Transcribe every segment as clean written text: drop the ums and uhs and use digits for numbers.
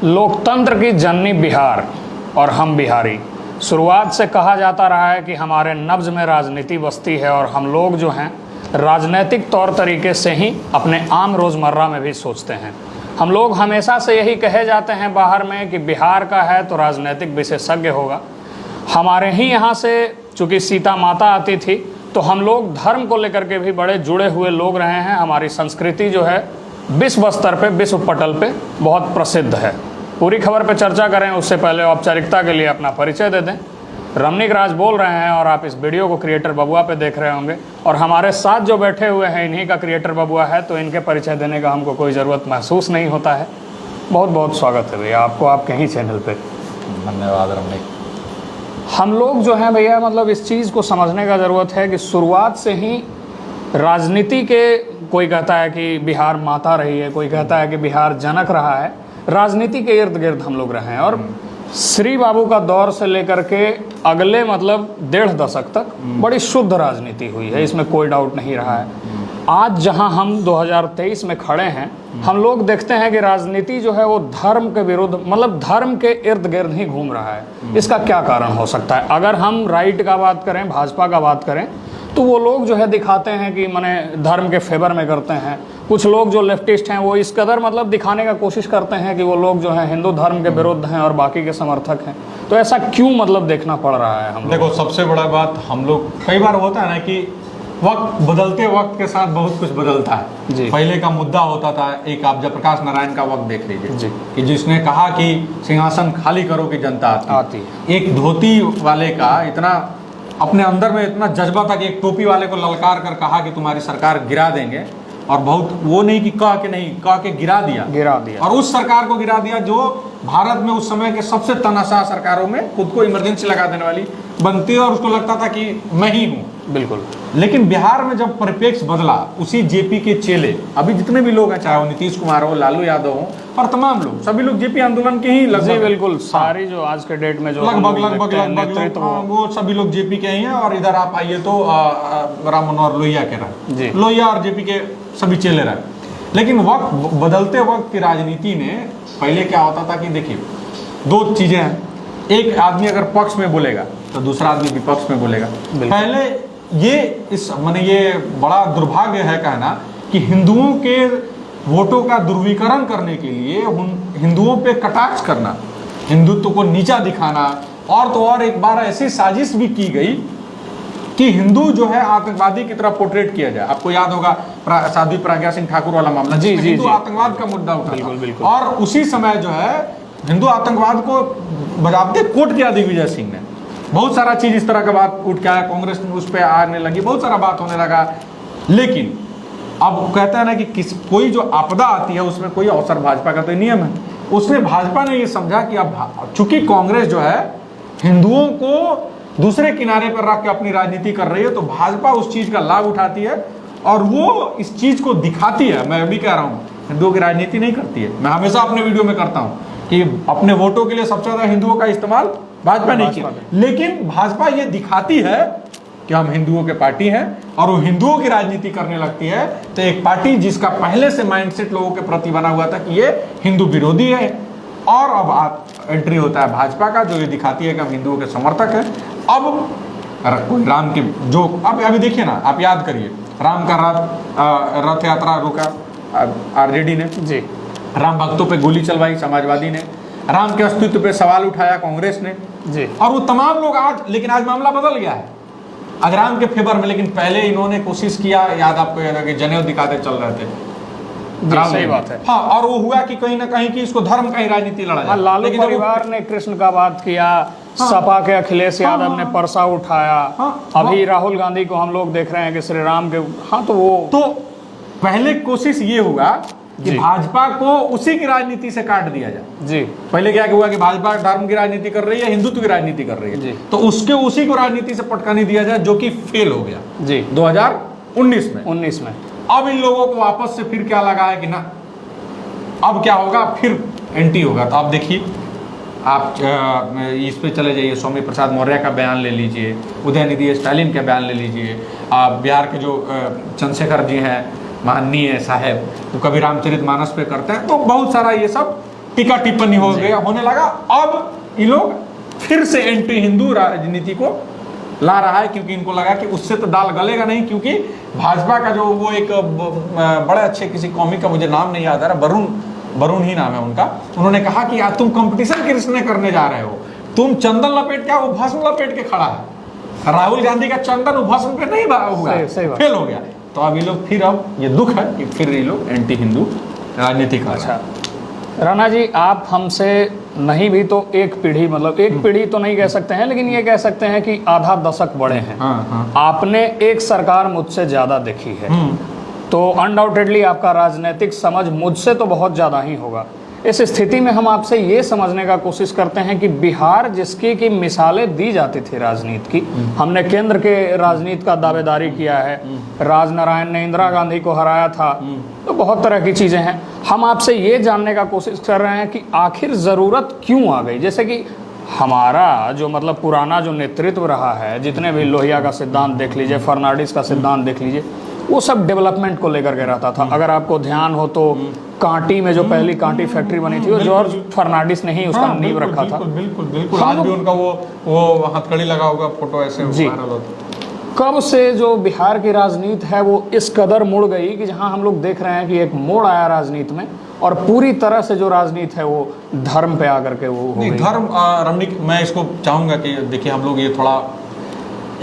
लोकतंत्र की जननी बिहार और हम बिहारी। शुरुआत से कहा जाता रहा है कि हमारे नब्ज में राजनीति बसती है और हम लोग जो हैं राजनीतिक तौर तरीके से ही अपने आम रोज़मर्रा में भी सोचते हैं। हम लोग हमेशा से यही कहे जाते हैं बाहर में कि बिहार का है तो राजनीतिक विशेषज्ञ होगा। हमारे ही यहाँ से चूँकि सीता माता आती थी तो हम लोग धर्म को लेकर के भी बड़े जुड़े हुए लोग रहे हैं। हमारी संस्कृति जो है विश्व स्तर पे, विश्व पटल पे बहुत प्रसिद्ध है। पूरी खबर पे चर्चा करें उससे पहले औपचारिकता के लिए अपना परिचय दे दें। रमनीक राज बोल रहे हैं और आप इस वीडियो को क्रिएटर बबुआ पे देख रहे होंगे और हमारे साथ जो बैठे हुए हैं इन्हीं का क्रिएटर बबुआ है, तो इनके परिचय देने का हमको कोई ज़रूरत महसूस नहीं होता है। बहुत बहुत स्वागत है भैया आपको आपके ही चैनल पे। धन्यवाद रमनीक। हम लोग जो हैं भैया मतलब इस चीज़ को समझने का ज़रूरत है कि शुरुआत से ही राजनीति के, कोई कहता है कि बिहार माता रही है, कोई कहता है कि बिहार जनक रहा है, राजनीति के इर्द गिर्द हम लोग रहे हैं। और श्री बाबू का दौर से लेकर के अगले मतलब 1.5 दशक तक बड़ी शुद्ध राजनीति हुई है, इसमें कोई डाउट नहीं रहा है। आज जहां हम 2023 में खड़े हैं, हम लोग देखते हैं कि राजनीति जो है वो धर्म के विरुद्ध, मतलब धर्म के इर्द गिर्द ही घूम रहा है। इसका क्या कारण हो सकता है? अगर हम राइट का बात करें, भाजपा का बात करें, तो वो लोग जो है दिखाते हैं कि माने धर्म के फेवर में करते हैं। कुछ लोग जो लेफ्टिस्ट हैं वो इस कदर मतलब दिखाने का कोशिश करते हैं कि वो लोग जो हैं हिंदू धर्म के विरुद्ध हैं और बाकी के समर्थक हैं। तो ऐसा क्यों मतलब देखना पड़ रहा है? हम देखो, सबसे बड़ा बात, हम लोग कई बार होता है ना कि वक्त बदलते वक्त के साथ बहुत कुछ बदलता है जी। पहले का मुद्दा होता था, एक आप जयप्रकाश नारायण का वक्त देख लीजिए जी। कि जिसने कहा कि सिंहासन खाली करो कि जनता आती है। एक धोती वाले का इतना अपने अंदर में इतना जज्बा था कि एक टोपी वाले को ललकार कर कहा कि तुम्हारी सरकार गिरा देंगे, और बहुत वो नहीं कि कह के नहीं, कह के गिरा दिया और उस सरकार को गिरा दिया जो भारत में उस समय के सबसे तनाशाह सरकारों में खुद को इमरजेंसी लगा देने वाली बनती है, और उसको लगता था कि मैं ही हूँ। बिल्कुल। लेकिन बिहार में जब परिप्रेक्ष्य बदला, उसी जेपी के चेले, अभी जितने भी लोग हैं, चाहे वो नीतीश कुमार हो, लालू यादव हो, और तमाम लोग, सभी लोग जेपी आंदोलन के ही लगभग, बिल्कुल सारी जो आज के डेट में जो लगभग वो सभी लोग जेपी के ही हैं। और इधर आप आइए तो राम मनोहर लोहिया के रहे, लोहिया और जेपी के सभी चेले रहे। लेकिन वक्त बदलते वक्त की राजनीति ने, पहले क्या होता था कि देखिए 2 चीजें हैं, एक आदमी अगर पक्ष में बोलेगा तो दूसरा आदमी विपक्ष में बोलेगा। पहले ये बड़ा दुर्भाग्य है कहना कि हिंदुओं के वोटों का दुर्विकरण करने के लिए हिंदुओं पे कटाक्ष करना, हिंदुत्व को नीचा दिखाना, और तो और एक बार ऐसी साजिश भी की गई कि हिंदू जो है आतंकवादी की तरह पोर्ट्रेट किया जाए। आपको याद होगा साध्वी प्रज्ञा सिंह ठाकुर वाला मामला, हिंदू आतंकवाद का मुद्दा उठा, और उसी समय जो है हिंदू आतंकवाद को बजाबते कोट किया दिग्विजय सिंह ने। बहुत सारा चीज इस तरह का बात उठ के आया, कांग्रेस में उस पर आने लगी, बहुत सारा बात होने लगा। लेकिन अब कहते हैं ना कि कोई जो आपदा आती है उसमें कोई अवसर, भाजपा का तो नियम है, उसमें भाजपा ने ये समझा कि अब चूंकि कांग्रेस जो है हिंदुओं को दूसरे किनारे पर रख के अपनी राजनीति कर रही है, तो भाजपा उस चीज का लाभ उठाती है और वो इस चीज को दिखाती है। मैं भी कह रहा हूँ, हिंदुओं की राजनीति नहीं करती है। मैं हमेशा अपने वीडियो में करता हूँ कि अपने वोटों के लिए सबसे ज्यादा हिंदुओं का इस्तेमाल भाजपा नहीं किया, लेकिन भाजपा ये दिखाती है कि हम हिंदुओं के पार्टी हैं और वो हिंदुओं की राजनीति करने लगती है। तो एक पार्टी जिसका पहले से माइंडसेट लोगों के प्रति बना हुआ था कि ये हिंदू विरोधी है, और अब आप एंट्री होता है भाजपा का जो ये दिखाती है कि हम हिंदुओं के समर्थक हैं। अब कोई राम की जो अब अभी देखिए ना, आप याद करिए, राम का रथ यात्रा रोका आरजेडी ने जी, राम भक्तों पे गोली चलवाई समाजवादी ने, राम के अस्तित्व पे सवाल उठाया कांग्रेस ने जी, और वो तमाम लोग लेकिन आज मामला बदल गया है आज राम के फेवर में। लेकिन पहले इन्होंने कोशिश किया, याद आपको याद है कि जनेऊ दिखाते चल रहे थे, सही बात है। हाँ, और वो हुआ कि कहीं ना कहीं कि इसको धर्म का ही राजनीति लड़ा जाए। लालू परिवार ने कृष्ण का बात किया, सपा के अखिलेश यादव ने परसा उठाया, अभी राहुल गांधी को हम लोग देख रहे हैं कि श्री राम के, हाँ तो पहले कोशिश ये हुआ कि भाजपा को उसी की राजनीति से काट दिया जाए जी। पहले क्या हुआ कि भाजपा धर्म की राजनीति कर रही है, हिंदुत्व की राजनीति कर रही है, तो उसी को राजनीति से पटकानी दिया जाए, जो कि फेल हो गया जी 2019 में। अब इन लोगों को वापस से फिर क्या लगा है कि ना अब क्या होगा, फिर एंटी होगा। तो आप देखिए, आप इस पे चले जाइए, स्वामी प्रसाद मौर्य का बयान ले लीजिए, उदयनिधि स्टालिन का बयान ले लीजिए, आप बिहार के जो चंद्रशेखर जी हैं माननीय साहब, तो कभी रामचरितमानस पे करते हैं, तो बहुत सारा ये सब टीका टिप्पणी हो गया होने लगा। अब ये लोग फिर से एंटी हिंदू राजनीति को ला रहा है, क्योंकि इनको लगा कि उससे तो दाल गलेगा नहीं, क्योंकि भाजपा का जो वो एक बड़े अच्छे किसी कॉमिक का मुझे नाम नहीं याद आ रहा, वरुण ही नाम है उनका, उन्होंने कहा कि यार तुम कंपटीशन किसने करने जा रहे हो, तुम चंदन लपेट क्या, वो भस्म लपेट के खड़ा है। राहुल गांधी का चंदन वो भस्म पे नहीं हुआ, फेल हो गया। तो अब ये लोग फिर, अब ये दुख है कि फिर ये लोग एंटी हिंदू राजनीति कर रहे हैं। अच्छा राणा जी, आप हमसे नहीं भी तो एक पीढ़ी, मतलब एक पीढ़ी तो नहीं कह सकते हैं, लेकिन ये कह सकते हैं कि आधा दशक बड़े हैं। आपने एक सरकार मुझसे ज्यादा देखी है, तो अनडाउटेडली आपका राजनीतिक समझ मुझसे तो बहुत ज़्यादा ही होगा। इस स्थिति में हम आपसे ये समझने का कोशिश करते हैं कि बिहार जिसकी की मिसालें दी जाती थी राजनीति की, हमने केंद्र के राजनीति का दावेदारी किया है, राजनारायण ने इंदिरा गांधी को हराया था, तो बहुत तरह की चीज़ें हैं। हम आपसे ये जानने का कोशिश कर रहे हैं कि आखिर ज़रूरत क्यों आ गई। जैसे कि हमारा जो मतलब पुराना जो नेतृत्व रहा है, जितने भी लोहिया का सिद्धांत देख लीजिए, फर्नांडिस का सिद्धांत देख लीजिए, वो सब डेवलपमेंट को लेकर के रहता था। अगर आपको ध्यान हो तो कांटी में जो पहली कांटी फैक्ट्री बनी थी वो जॉर्ज फर्नांडिस ने ही उसका नींव रखा था। बिल्कुल बिल्कुल, आज भी उनका वो हथकड़ी लगा होगा फोटो ऐसे वायरल होता। कब से जो बिहार की राजनीति है वो इस कदर मुड़ गई कि जहां हम लोग देख रहे हैं कि एक मोड़ आया राजनीति में, और पूरी तरह से जो राजनीति है वो धर्म पे आकर के वो नहीं, धर्म रमणीक, मैं इसको चाहूंगा कि देखिए हम लोग ये थोड़ा,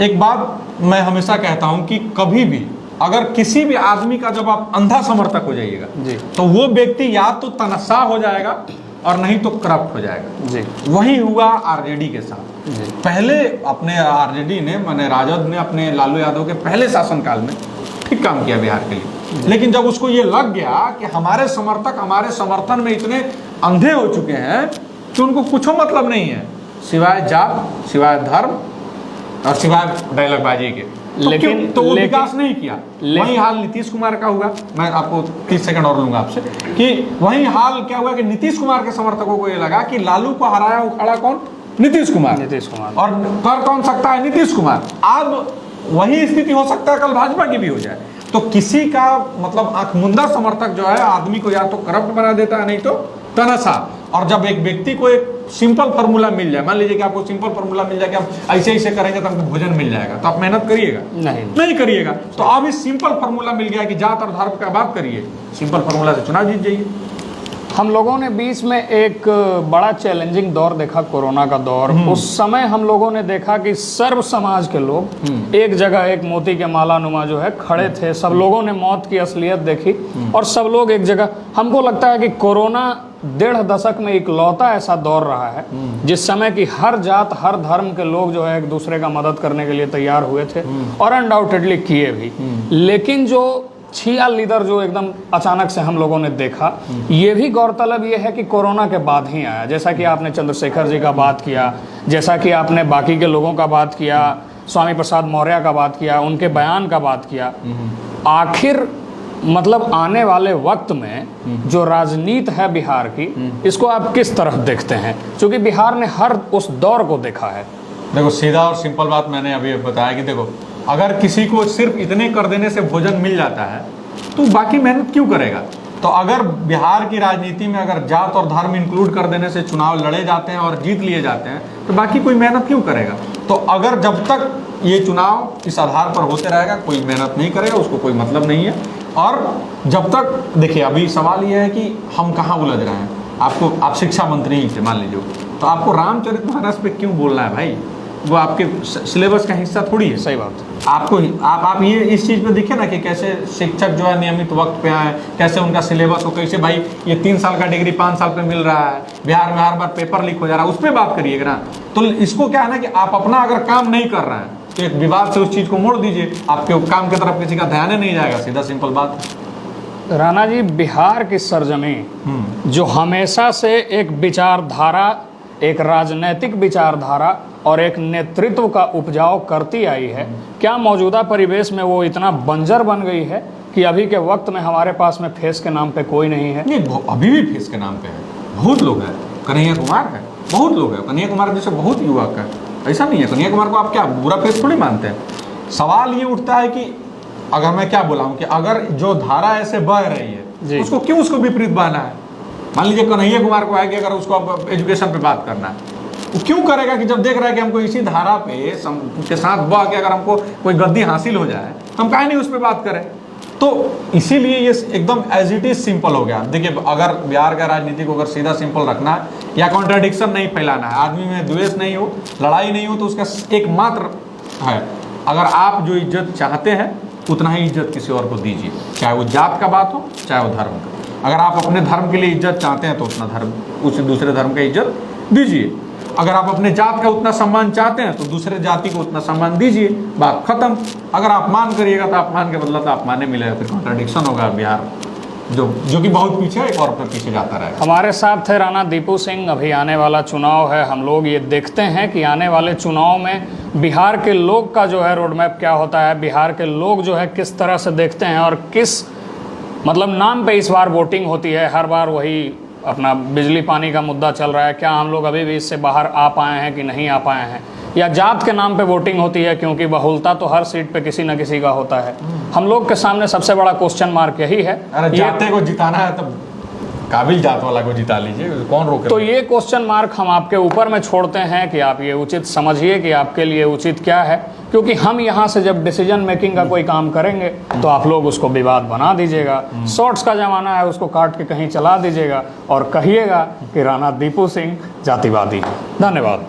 एक बात मैं हमेशा कहता हूं कि कभी भी अगर किसी भी आदमी का जब आप अंधा समर्थक हो जाइएगा तो वो व्यक्ति या तो तनख्वाह हो जाएगा और नहीं तो करप्ट हो जाएगा जी। वही हुआ आरजेडी के साथ जी। पहले अपने आरजेडी ने, माने राजद ने अपने लालू यादव के पहले शासनकाल में ठीक काम किया बिहार के लिए, लेकिन जब उसको ये लग गया कि हमारे समर्थक हमारे समर्थन में इतने अंधे हो चुके हैं कि उनको कुछ मतलब नहीं है सिवाय जात, सिवाय धर्म और सिवाय डायलॉगबाजी के, तो वो विकास नहीं किया। वही हाल नीतीश कुमार का हुआ। मैं आपको 30 सेकंड और लूंगा आपसे कि वही हाल क्या हुआ कि नीतीश कुमार के समर्थकों को ये लगा कि लालू को हराया उखाड़ा कौन, नीतीश कुमार, और कर कौन सकता है, नीतीश कुमार। अब वही स्थिति हो सकता है कल भाजपा की भी हो जाए। तो किसी का मतलब आंखमुंदा समर्थक जो है आदमी को या तो करप्ट बना देता है, नहीं तो तनाशाह। और जब एक व्यक्ति को एक सिंपल फार्मूला मिल जाए, मान लीजिए कि आपको सिंपल फार्मूला मिल जाए कि आप ऐसे ऐसे करेंगे तो आपको भोजन मिल जाएगा, तो आप मेहनत करिएगा? नहीं करिएगा। तो अब इस सिंपल फार्मूला मिल गया कि जात और धर्म का बात करिए, सिंपल फार्मूला से चुनाव जीत जाइए। हम लोगों ने बीच में एक बड़ा चैलेंजिंग दौर देखा, कोरोना का दौर। उस समय हम लोगों ने देखा कि सर्व समाज के लोग एक जगह एक मोती के माला नुमा जो है खड़े थे। सब लोगों ने मौत की असलियत देखी और सब लोग एक जगह। हमको लगता है कि कोरोना 1.5 दशक में इकलौता ऐसा दौर रहा है जिस समय की हर जात हर धर्म के लोग जो है एक दूसरे का मदद करने के लिए तैयार हुए थे और अनडाउटेडली किए भी। लेकिन जो छिया लीडर जो एकदम अचानक से हम लोगों ने देखा, ये भी गौरतलब ये है कि कोरोना के बाद ही आया। जैसा कि आपने चंद्रशेखर जी का बात किया, जैसा कि आपने बाकी के लोगों का बात किया, स्वामी प्रसाद मौर्य का बात किया, उनके बयान का बात किया। आखिर मतलब आने वाले वक्त में जो राजनीति है बिहार की, इसको आप किस तरह देखते हैं? क्योंकि बिहार ने हर उस दौर को देखा है। देखो, सीधा और सिंपल बात मैंने अभी बताया कि देखो, अगर किसी को सिर्फ इतने कर देने से भोजन मिल जाता है तो बाकी मेहनत क्यों करेगा? तो अगर बिहार की राजनीति में अगर जात और धर्म इंक्लूड कर देने से चुनाव लड़े जाते हैं और जीत लिए जाते हैं तो बाकी कोई मेहनत क्यों करेगा? तो अगर जब तक ये चुनाव इस आधार पर होते रहेगा, कोई मेहनत नहीं करेगा, उसको कोई मतलब नहीं है। और जब तक देखिए, अभी सवाल ये है कि हम कहाँ उलझ रहे हैं। आप शिक्षा मंत्री ही थे मान लीजिए, तो आपको रामचरितमानस पे क्यों बोलना है भाई? वो आपके सिलेबस का हिस्सा थोड़ी है। सही बात। आपको आप ये इस चीज़ पे दिखे ना कि कैसे शिक्षक जो है नियमित वक्त पे आए, कैसे उनका सिलेबस हो, कैसे भाई ये 3 साल का डिग्री 5 साल पे मिल रहा है, बिहार में हर बार पेपर लीक हो जा रहा है, उस पर बात करिएगा ना। तो इसको क्या है ना कि आप अपना अगर काम नहीं कर रहे हैं तो एक विवाद से उस चीज़ को मोड़ दीजिए, आपके काम की तरफ किसी का ध्यान ही नहीं जाएगा। सीधा सिंपल बात है। राणा जी, बिहार की सरजमीं जो हमेशा से एक विचारधारा, एक राजनैतिक विचारधारा और एक नेतृत्व का उपजाऊ करती आई है, क्या मौजूदा परिवेश में वो इतना बंजर बन गई है कि अभी के वक्त में हमारे पास में फेस के नाम पे कोई नहीं है? नहीं, अभी भी फेस के नाम पे है, बहुत लोग हैं। कन्हैया कुमार है, बहुत लोग हैं। कन्हैया कुमार जैसे बहुत युवक है, ऐसा नहीं है। कन्हैया कुमार को आप क्या बुरा फेस थोड़ी मानते हैं। सवाल ये उठता है कि अगर मैं क्या बोला हूँ कि अगर जो धारा ऐसे बह रही है उसको क्यों उसको विपरीत बहना है? मान लीजिए कन्हैया कुमार को है कि अगर उसको अब एजुकेशन पे बात करना है, वो क्यों करेगा कि जब देख रहा है कि हमको इसी धारा पे के साथ बह के अगर हमको कोई गद्दी हासिल हो जाए तो हम काहे नहीं उस पर बात करें। तो इसीलिए ये एकदम एज इट इज सिंपल हो गया। देखिए, अगर बिहार का राजनीति को अगर सीधा सिंपल रखना है या कॉन्ट्राडिक्शन नहीं फैलाना है, आदमी में द्वेष नहीं हो, लड़ाई नहीं हो, तो उसका एकमात्र है, अगर आप जो इज्जत चाहते हैं उतना ही इज्जत किसी और को दीजिए, चाहे वो जात का बात हो चाहे वो धर्म का। अगर आप अपने धर्म के लिए इज्जत चाहते हैं तो उतना धर्म उस दूसरे धर्म का इज्जत दीजिए। अगर आप अपने जात का उतना सम्मान चाहते हैं तो दूसरे जाति को उतना सम्मान दीजिए, बात खत्म। अगर अपमान करिएगा तो अपमान के बदला तो अपमान मिलेगा, फिर कॉन्ट्राडिक्शन होगा। बिहार जो कि बहुत पीछे एक और पीछे जाता रहेगा। हमारे साथ थे राणा दीपू सिंह। अभी आने वाला चुनाव है, हम लोग ये देखते हैं कि आने वाले चुनाव में बिहार के लोग का जो है रोड मैप क्या होता है, बिहार के लोग जो है किस तरह से देखते हैं और किस मतलब नाम पे इस बार वोटिंग होती है। हर बार वही अपना बिजली पानी का मुद्दा चल रहा है, क्या हम लोग अभी भी इससे बाहर आ पाए हैं कि नहीं आ पाए हैं, या जात के नाम पे वोटिंग होती है, क्योंकि बहुलता तो हर सीट पे किसी न किसी का होता है। हम लोग के सामने सबसे बड़ा क्वेश्चन मार्क यही है। अरे जाते को जिताना है तो काबिल जात वाला को जिता लीजिए, कौन रोके। तो ये क्वेश्चन मार्क हम आपके ऊपर में छोड़ते हैं कि आप ये उचित समझिए कि आपके लिए उचित क्या है, क्योंकि हम यहाँ से जब डिसीजन मेकिंग का कोई काम करेंगे तो आप लोग उसको विवाद बना दीजिएगा। शॉर्ट्स का ज़माना है, उसको काट के कहीं चला दीजिएगा और कहिएगा कि राणा दीपू सिंह जातिवादी। धन्यवाद।